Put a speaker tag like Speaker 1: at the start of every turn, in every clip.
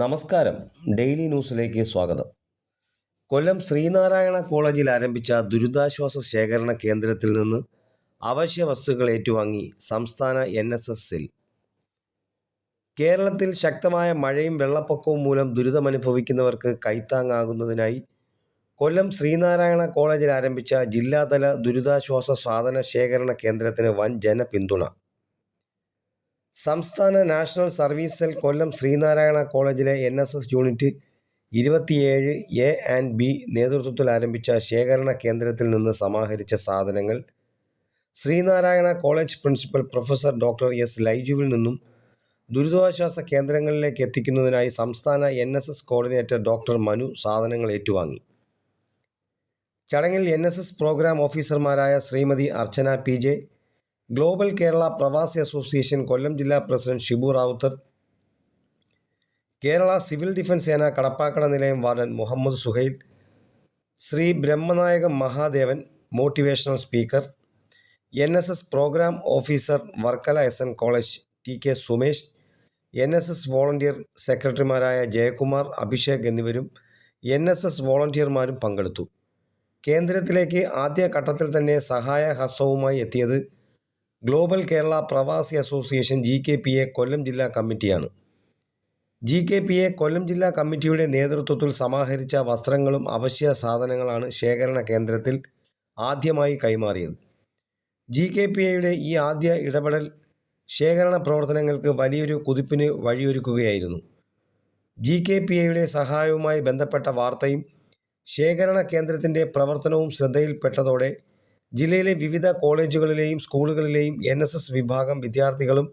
Speaker 1: നമസ്കാരം. ഡെയിലി ന്യൂസിലേക്ക് സ്വാഗതം. കൊല്ലം ശ്രീനാരായണ കോളേജിൽ ആരംഭിച്ച ദുരിതാശ്വാസ ശേഖരണ കേന്ദ്രത്തിൽ നിന്ന് അവശ്യ വസ്തുക്കൾ ഏറ്റുവാങ്ങി സംസ്ഥാന NSS സെൽ. കേരളത്തിൽ ശക്തമായ മഴയും വെള്ളപ്പൊക്കവും മൂലം ദുരിതമനുഭവിക്കുന്നവർക്ക് കൈത്താങ്ങാകുന്നതിനായി കൊല്ലം ശ്രീനാരായണ കോളേജിൽ ആരംഭിച്ച ജില്ലാതല ദുരിതാശ്വാസ സാധന ശേഖരണ കേന്ദ്രത്തിന് വൻ ജനപിന്തുണ. സംസ്ഥാന നാഷണൽ സർവീസ് സെൽ കൊല്ലം ശ്രീനാരായണ കോളേജിലെ NSS unit 27 A and B നേതൃത്വത്തിൽ ആരംഭിച്ച ശേഖരണ കേന്ദ്രത്തിൽ നിന്ന് സമാഹരിച്ച സാധനങ്ങൾ Sreenarayana college principal professor doctor S. ലൈജുവിൽ നിന്നും ദുരിതാശ്വാസ കേന്ദ്രങ്ങളിലേക്ക് എത്തിക്കുന്നതിനായി സംസ്ഥാന NSS കോർഡിനേറ്റർ ഡോക്ടർ മനു സാധനങ്ങൾ ഏറ്റുവാങ്ങി. ചടങ്ങിൽ NSS പ്രോഗ്രാം ഓഫീസർമാരായ Shrimati Archana PJ, global Kerala Pravasi association Kollam ജില്ലാ president Shibu Ravuthar, Kerala civil defence സേന കടപ്പാക്കട നിലയം warden Muhammad Suhail, Shri Brahmanayakam Mahadevan motivational speaker, NSS programme officer Varkala SN college TK Sumesh, NSS volunteer സെക്രട്ടറിമാരായ ജയകുമാർ, അഭിഷേക് എന്നിവരും NSS വോളണ്ടിയർമാരും പങ്കെടുത്തു. കേന്ദ്രത്തിലേക്ക് ആദ്യ ഘട്ടത്തിൽ തന്നെ സഹായ ഹസ്തവുമായി എത്തിയത് global Kerala Pravasi association GKPA കൊല്ലം ജില്ലാ കമ്മിറ്റിയാണ്. GKPA കൊല്ലം ജില്ലാ കമ്മിറ്റിയുടെ നേതൃത്വത്തിൽ സമാഹരിച്ച വസ്ത്രങ്ങളും അവശ്യ സാധനങ്ങളാണ് ശേഖരണ കേന്ദ്രത്തിൽ ആദ്യമായി കൈമാറിയത്. GKPAയുടെ ഈ ആദ്യ ഇടപെടൽ ശേഖരണ പ്രവർത്തനങ്ങൾക്ക് വലിയൊരു കുതിപ്പിന് വഴിയൊരുക്കുകയായിരുന്നു. GKPAയുടെ സഹായവുമായി ബന്ധപ്പെട്ട വാർത്തയും ശേഖരണ കേന്ദ്രത്തിൻ്റെ പ്രവർത്തനവും ശ്രദ്ധയിൽപ്പെട്ടതോടെ ജില്ലയിലെ വിവിധ കോളേജുകളിലെയും സ്കൂളുകളിലെയും NSS വിഭാഗം വിദ്യാർത്ഥികളും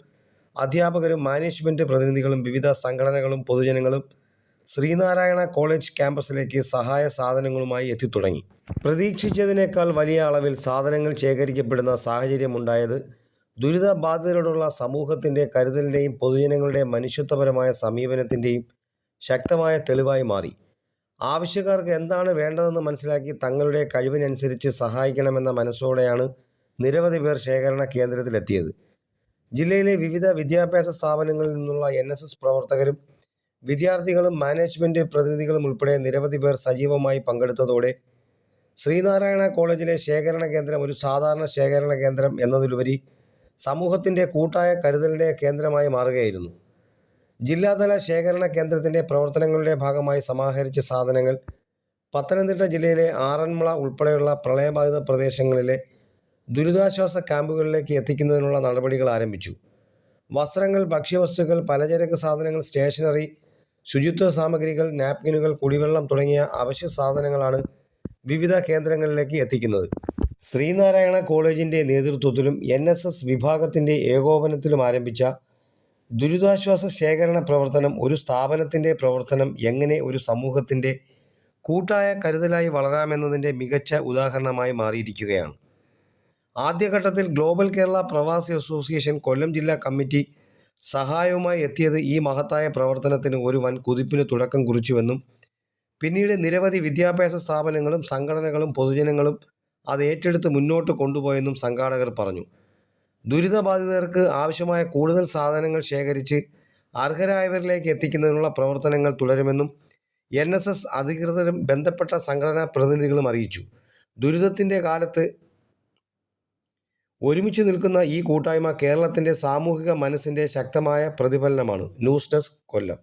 Speaker 1: അധ്യാപകരും മാനേജ്മെൻറ്റ് പ്രതിനിധികളും വിവിധ സംഘടനകളും പൊതുജനങ്ങളും ശ്രീനാരായണ കോളേജ് ക്യാമ്പസിലേക്ക് സഹായ സാധനങ്ങളുമായി എത്തിത്തുടങ്ങി. പ്രതീക്ഷിച്ചതിനേക്കാൾ വലിയ അളവിൽ സാധനങ്ങൾ ശേഖരിക്കപ്പെടുന്ന സാഹചര്യമുണ്ടായത് ദുരിതബാധിതരോടുള്ള സമൂഹത്തിൻ്റെ കരുതലിൻ്റെയും പൊതുജനങ്ങളുടെ മനുഷ്യത്വപരമായ സമീപനത്തിൻ്റെയും ശക്തമായ തെളിവായി മാറി. ആവശ്യക്കാർക്ക് എന്താണ് വേണ്ടതെന്ന് മനസ്സിലാക്കി തങ്ങളുടെ കഴിവിനനുസരിച്ച് സഹായിക്കണമെന്ന മനസ്സോടെയാണ് നിരവധി പേർ ശേഖരണ കേന്ദ്രത്തിലെത്തിയത്. ജില്ലയിലെ വിവിധ വിദ്യാഭ്യാസ സ്ഥാപനങ്ങളിൽ നിന്നുള്ള NSS പ്രവർത്തകരും വിദ്യാർത്ഥികളും മാനേജ്മെൻറ്റ് പ്രതിനിധികളും ഉൾപ്പെടെ നിരവധി പേർ സജീവമായി പങ്കെടുത്തതോടെ ശ്രീനാരായണ കോളേജിലെ ശേഖരണ കേന്ദ്രം ഒരു സാധാരണ ശേഖരണ കേന്ദ്രം എന്നതിലുപരി സമൂഹത്തിൻ്റെ കൂട്ടായ കരുതലിൻ്റെ കേന്ദ്രമായി മാറുകയായിരുന്നു. ജില്ലാതല ശേഖരണ കേന്ദ്രത്തിൻ്റെ പ്രവർത്തനങ്ങളുടെ ഭാഗമായി സമാഹരിച്ച സാധനങ്ങൾ പത്തനംതിട്ട ജില്ലയിലെ ആറന്മുള ഉൾപ്പെടെയുള്ള പ്രളയബാധിത പ്രദേശങ്ങളിലെ ദുരിതാശ്വാസ ക്യാമ്പുകളിലേക്ക് എത്തിക്കുന്നതിനുള്ള നടപടികൾ ആരംഭിച്ചു. വസ്ത്രങ്ങൾ, ഭക്ഷ്യവസ്തുക്കൾ, പലചരക്ക് സാധനങ്ങൾ, സ്റ്റേഷനറി, ശുചിത്വ സാമഗ്രികൾ, നാപ്കിനുകൾ, കുടിവെള്ളം തുടങ്ങിയ അവശ്യ സാധനങ്ങളാണ് വിവിധ കേന്ദ്രങ്ങളിലേക്ക് എത്തിക്കുന്നത്. ശ്രീനാരായണ കോളേജിൻ്റെ നേതൃത്വത്തിലും NSS വിഭാഗത്തിൻ്റെ ഏകോപനത്തിലും ആരംഭിച്ച ദുരിതാശ്വാസ ശേഖരണ പ്രവർത്തനം ഒരു സ്ഥാപനത്തിൻ്റെ പ്രവർത്തനം എങ്ങനെ ഒരു സമൂഹത്തിൻ്റെ കൂട്ടായ കരുതലായി വളരാമെന്നതിൻ്റെ മികച്ച ഉദാഹരണമായി മാറിയിരിക്കുകയാണ്. ആദ്യഘട്ടത്തിൽ ഗ്ലോബൽ കേരള പ്രവാസി അസോസിയേഷൻ കൊല്ലം ജില്ലാ കമ്മിറ്റി സഹായവുമായി എത്തിയത് ഈ മഹത്തായ പ്രവർത്തനത്തിന് ഒരു വൻ കുതിപ്പിന് തുടക്കം കുറിച്ചുവെന്നും പിന്നീട് നിരവധി വിദ്യാഭ്യാസ സ്ഥാപനങ്ങളും സംഘടനകളും പൊതുജനങ്ങളും അത് ഏറ്റെടുത്ത് മുന്നോട്ട് കൊണ്ടുപോയെന്നും സംഘാടകർ പറഞ്ഞു. ദുരിതബാധിതർക്ക് ആവശ്യമായ കൂടുതൽ സാധനങ്ങൾ ശേഖരിച്ച് അർഹരായവരിലേക്ക് എത്തിക്കുന്നതിനുള്ള പ്രവർത്തനങ്ങൾ തുടരുമെന്നും NSS അധികൃതരും ബന്ധപ്പെട്ട സംഘടനാ പ്രതിനിധികളും അറിയിച്ചു. ദുരിതത്തിൻ്റെ കാലത്ത് ഒരുമിച്ച് നിൽക്കുന്ന ഈ കൂട്ടായ്മ കേരളത്തിൻ്റെ സാമൂഹിക മനസ്സിൻ്റെ ശക്തമായ പ്രതിഫലനമാണ്. ന്യൂസ് ഡെസ്ക്, കൊല്ലം.